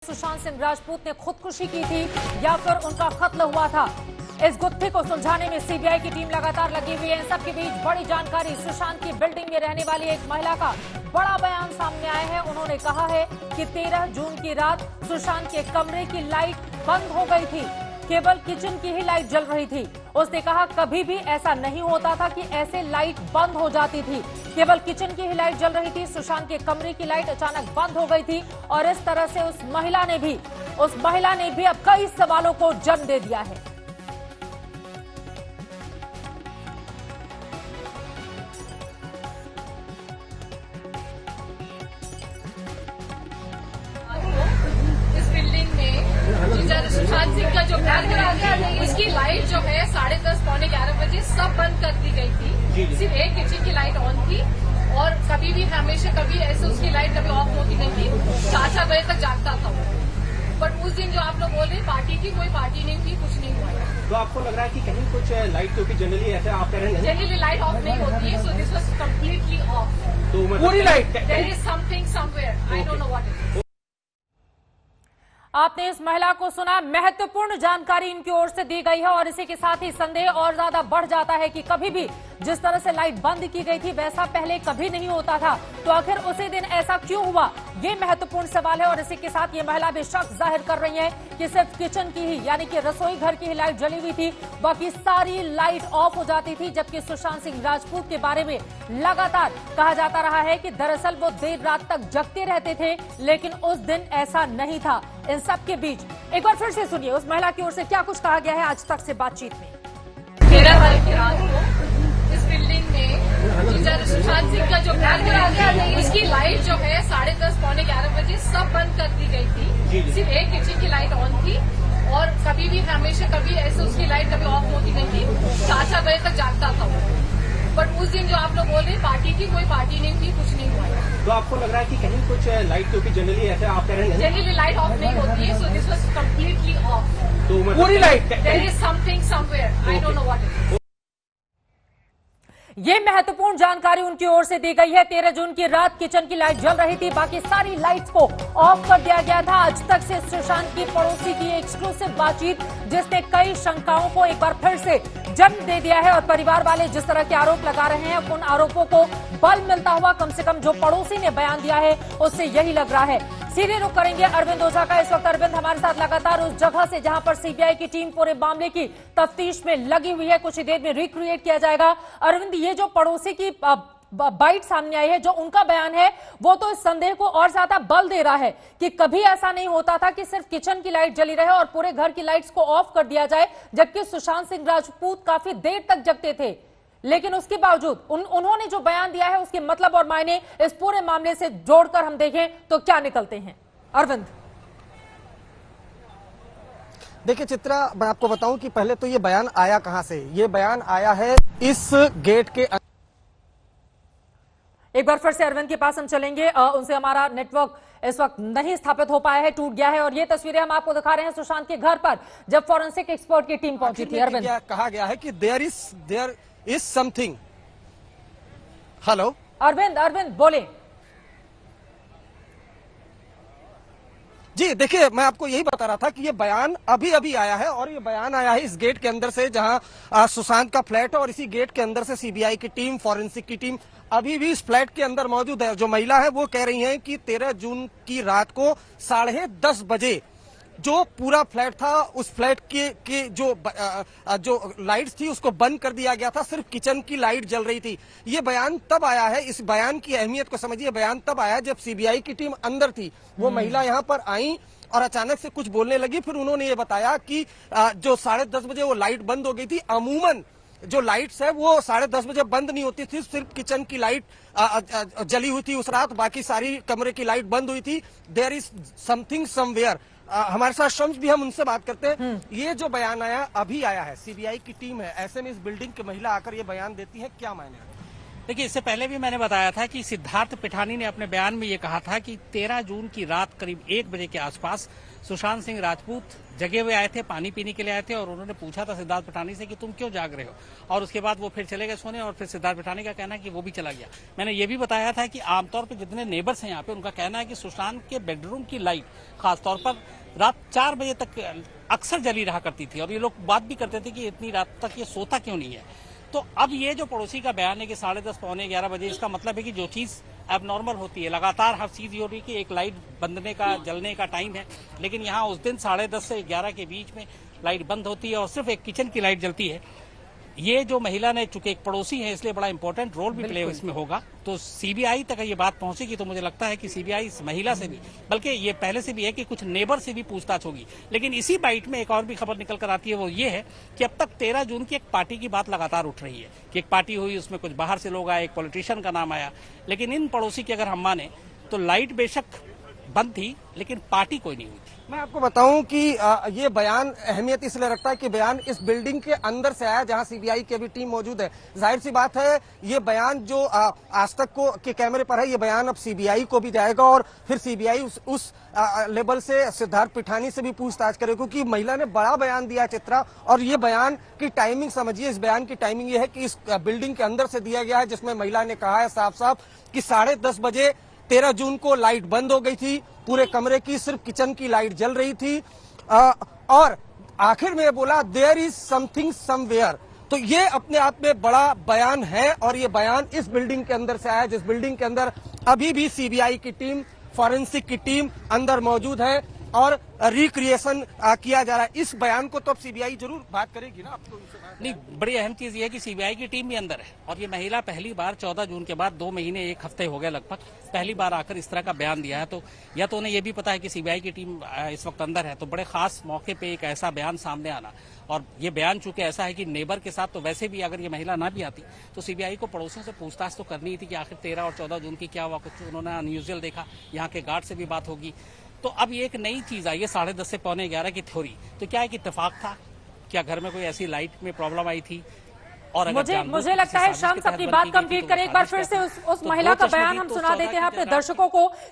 सुशांत सिंह राजपूत ने खुदकुशी की थी या फिर उनका कत्ल हुआ था। इस गुत्थी को सुलझाने में सीबीआई की टीम लगातार लगी हुई है। इन सबके बीच बड़ी जानकारी, सुशांत की बिल्डिंग में रहने वाली एक महिला का बड़ा बयान सामने आया है। उन्होंने कहा है कि 13 जून की रात सुशांत के कमरे की लाइट बंद हो गई थी, केवल किचन की ही लाइट जल रही थी। उसने कहा कभी भी ऐसा नहीं होता था कि ऐसे लाइट बंद हो जाती थी, केवल किचन की ही लाइट जल रही थी। सुशांत के कमरे की लाइट अचानक बंद हो गई थी और इस तरह से उस महिला ने भी अब कई सवालों को जन्म दे दिया है। सुशांत सिंह का जो घर है उसकी लाइट जो है 10:30 पौने 11 बजे सब बंद कर दी गई थी। सिर्फ एक किचन की लाइट ऑन थी और कभी भी हमेशा कभी ऐसे उसकी लाइट कभी ऑफ होती नहीं थी। 4 बजे तक जागता था वो। बट उस दिन जो आप लोग बोल रहे पार्टी की, कोई पार्टी नहीं थी, कुछ नहीं हुआ। तो आपको लग रहा है कि कहीं कुछ लाइट, क्योंकि जनरली ऐसे आप कह रहे हैं जनरली लाइट ऑफ नहीं होती है, so this was completely off. तो पूरी light, there is something somewhere, I don't know what it is. आपने इस महिला को सुना, महत्वपूर्ण जानकारी इनकी ओर से दी गई है और इसी के साथ ही संदेह और ज्यादा बढ़ जाता है कि कभी भी जिस तरह से लाइट बंद की गई थी वैसा पहले कभी नहीं होता था। तो आखिर उसी दिन ऐसा क्यों हुआ, ये महत्वपूर्ण सवाल है। और इसी के साथ ये महिला भी शक जाहिर कर रही है कि सिर्फ किचन की ही यानी कि रसोई घर की ही लाइट जली हुई थी, बाकी सारी लाइट ऑफ हो जाती थी। जबकि सुशांत सिंह राजपूत के बारे में लगातार कहा जाता रहा है कि दरअसल वो देर रात तक जगते रहते थे, लेकिन उस दिन ऐसा नहीं था। इन सब के बीच एक बार फिर से सुनिए उस महिला की ओर से क्या कुछ कहा गया है आज तक से बातचीत में। 13 तारीख की रात को इस बिल्डिंग में सुशांत सिंह का जो घर है उसकी लाइट जो है 10:30 पौने 11 बजे सब बंद कर दी गई थी। सिर्फ एक किचन की लाइट ऑन थी और कभी भी हमेशा कभी ऐसे उसकी लाइट कभी ऑफ होती नहीं थी। 4 बजे तक जागता था वो। बट उस दिन जो आप लोग बोल रहे पार्टी की, कोई पार्टी नहीं थी, कुछ नहीं हुआ। तो आपको लग रहा है कि कहीं कुछ लाइट, क्योंकि जनरली ऐसे आप कह रहे हैं जनरली लाइट ऑफ नहीं होती है, so this was completely off. तो पूरी light, there is something somewhere, I don't know what it is. ये महत्वपूर्ण जानकारी उनकी ओर से दी गई है। 13 जून की रात किचन की लाइट जल रही थी, बाकी सारी लाइट्स को ऑफ कर दिया गया था। आज तक से सुशांत की पड़ोसी की एक्सक्लूसिव बातचीत जिसने कई शंकाओं को एक बार फिर से जन्म दे दिया है और परिवार वाले जिस तरह के आरोप लगा रहे हैं उन आरोपों को बल मिलता हुआ कम से कम जो पड़ोसी ने बयान दिया है उससे यही लग रहा है। सीधे रुख करेंगे अरविंद ओझा का। इस वक्त अरविंद हमारे साथ लगातार उस जगह से जहां पर सीबीआई की टीम पूरे मामले की तफ्तीश में लगी हुई है, कुछ ही देर में रिक्रिएट किया जाएगा। अरविंद, ये जो पड़ोसी की बाइट सामने आई है, जो उनका बयान है, वो तो इस संदेह को और ज्यादा बल दे रहा है कि कभी ऐसा नहीं होता था कि सिर्फ किचन की लाइट जली रहे और पूरे घर की लाइट्स को ऑफ कर दिया जाए। जबकि सुशांत सिंह राजपूत काफी देर तक जगते थे, लेकिन उसके बावजूद उन्होंने जो बयान दिया है उसके मतलब और मायने इस पूरे मामले से जोड़कर हम देखें तो क्या निकलते हैं। अरविंद, देखिए चित्रा, मैं आपको बताऊं कि पहले तो ये बयान आया कहां से। ये बयान आया है इस गेट के एक बार फिर से अरविंद के पास हम चलेंगे। उनसे हमारा नेटवर्क इस वक्त नहीं स्थापित हो पाया है, टूट गया है। और ये तस्वीरें हम आपको दिखा रहे हैं सुशांत के घर पर जब फॉरेंसिक एक्सपर्ट की टीम पहुंची थी। अरविंद, कहा गया है कि there is something. Hello Arvind बोले। जी देखिए, मैं आपको यही बता रहा था कि ये बयान अभी अभी आया है और ये बयान आया है इस गेट के अंदर से जहां सुशांत का फ्लैट है और इसी गेट के अंदर से सीबीआई की टीम, फॉरेंसिक की टीम अभी भी इस फ्लैट के अंदर मौजूद है। जो महिला है वो कह रही है कि 13 जून की रात को 10:30 बजे जो पूरा फ्लैट था उस फ्लैट के जो लाइट्स थी उसको बंद कर दिया गया था, सिर्फ किचन की लाइट जल रही थी। ये बयान तब आया है, इस बयान की अहमियत को समझिए, बयान तब आया जब सीबीआई की टीम अंदर थी। वो महिला यहाँ पर आई और अचानक से कुछ बोलने लगी। फिर उन्होंने ये बताया कि जो 10:30 बजे वो लाइट बंद हो गई थी। अमूमन जो लाइट्स है वो 10:30 बजे बंद नहीं होती थी, सिर्फ किचन की लाइट जली हुई थी उस रात, बाकी सारी कमरे की लाइट बंद हुई थी। There is something somewhere. हमारे साथ शम्स भी, हम उनसे बात करते हैं। ये जो बयान आया अभी आया है, सीबीआई की टीम है, ऐसे में इस बिल्डिंग की महिला आकर ये बयान देती है, क्या मायने? देखिए, इससे पहले भी मैंने बताया था कि सिद्धार्थ पिठानी ने अपने बयान में ये कहा था कि 13 जून की रात करीब 1 बजे के आसपास सुशांत सिंह राजपूत जगे हुए आए थे, पानी पीने के लिए आए थे और उन्होंने पूछा था सिद्धार्थ पिठानी से कि तुम क्यों जाग रहे हो, और उसके बाद वो फिर चले गए सोने और फिर सिद्धार्थ पिठानी का कहना है कि वो भी चला गया। मैंने ये भी बताया था कि आमतौर पर जितने नेबर्स हैं यहाँ पे, उनका कहना है कि सुशांत के बेडरूम की लाइट खासतौर पर रात 4 बजे तक अक्सर जली रहा करती थी और ये लोग बात भी करते थे कि इतनी रात तक ये सोता क्यों नहीं है। तो अब ये जो पड़ोसी का बयान है कि 10:30 पौने 11 बजे, इसका मतलब है कि जो चीज़ एबनॉर्मल होती है, लगातार हर चीज़ ये हो रही है कि एक लाइट बंदने का जलने का टाइम है, लेकिन यहाँ उस दिन 10:30 से 11 के बीच में लाइट बंद होती है और सिर्फ एक किचन की लाइट जलती है। ये जो महिला ने, चूंकि एक पड़ोसी है इसलिए बड़ा इंपॉर्टेंट रोल भी प्ले इसमें होगा, तो सीबीआई तक ये बात पहुंचेगी तो मुझे लगता है कि सीबीआई इस महिला से भी, बल्कि ये पहले से भी है कि कुछ नेबर से भी पूछताछ होगी। लेकिन इसी बाइट में एक और भी खबर निकल कर आती है, वो ये है कि अब तक 13 जून की एक पार्टी की बात लगातार उठ रही है कि एक पार्टी हुई, उसमें कुछ बाहर से लोग आए, एक पॉलिटिशियन का नाम आया, लेकिन इन पड़ोसी की अगर हम माने तो लाइट बेशक बंद थी लेकिन पार्टी कोई नहीं हुई थी। मैं आपको बताऊं कि ये बयान अहमियत इसलिए रखता है कि बयान इस बिल्डिंग के अंदर से आया जहां सीबीआई की अभी टीम मौजूद है। जाहिर सी बात है, ये बयान जो आज तक को के कैमरे पर है, ये बयान अब सीबीआई को भी जाएगा और फिर सीबीआई उस लेवल से सिद्धार्थ पिठानी से भी पूछताछ करे, क्योंकि महिला ने बड़ा बयान दिया चित्रा, और ये बयान की टाइमिंग समझिए। इस बयान की टाइमिंग ये है कि इस बिल्डिंग के अंदर से दिया गया है, जिसमें महिला ने कहा है साफ साफ कि 10:30 बजे 13 जून को लाइट बंद हो गई थी, पूरे कमरे की सिर्फ किचन की लाइट जल रही थी, और आखिर में बोला देयर इज समथिंग समवेयर। तो ये अपने आप में बड़ा बयान है और ये बयान इस बिल्डिंग के अंदर से आया, जिस बिल्डिंग के अंदर अभी भी सीबीआई की टीम, फॉरेंसिक की टीम अंदर मौजूद है और रिक्रिएशन किया जा रहा है। इस बयान को तो अब सीबीआई जरूर बात करेगी ना। आपको नहीं, बड़ी अहम चीज ये है कि सीबीआई की टीम भी अंदर है और ये महिला पहली बार 14 जून के बाद 2 महीने 1 हफ्ते हो गए लगभग, पहली बार आकर इस तरह का बयान दिया है। तो या तो उन्हें ये भी पता है कि सीबीआई की टीम इस वक्त अंदर है, तो बड़े खास मौके पे एक ऐसा बयान सामने आना, और ये बयान चूंकि ऐसा है कि नेबर के साथ, तो वैसे भी अगर ये महिला ना भी आती तो सीबीआई को पड़ोसियों से पूछताछ तो करनी ही थी कि आखिर 13 और 14 जून की क्या हुआ, कुछ उन्होंने अनयूजुअल देखा, यहाँ के गार्ड से भी बात होगी। तो अब ये एक नई चीज आई है 10:30 से पौने 11 की थ्योरी। तो क्या एक इत्तेफाक था, क्या घर में कोई ऐसी लाइट में प्रॉब्लम आई थी? और मुझे लगता है शम्स अपनी बात कंप्लीट करें, एक बार फिर से उस महिला का बयान हम सुना देते हैं अपने दर्शकों को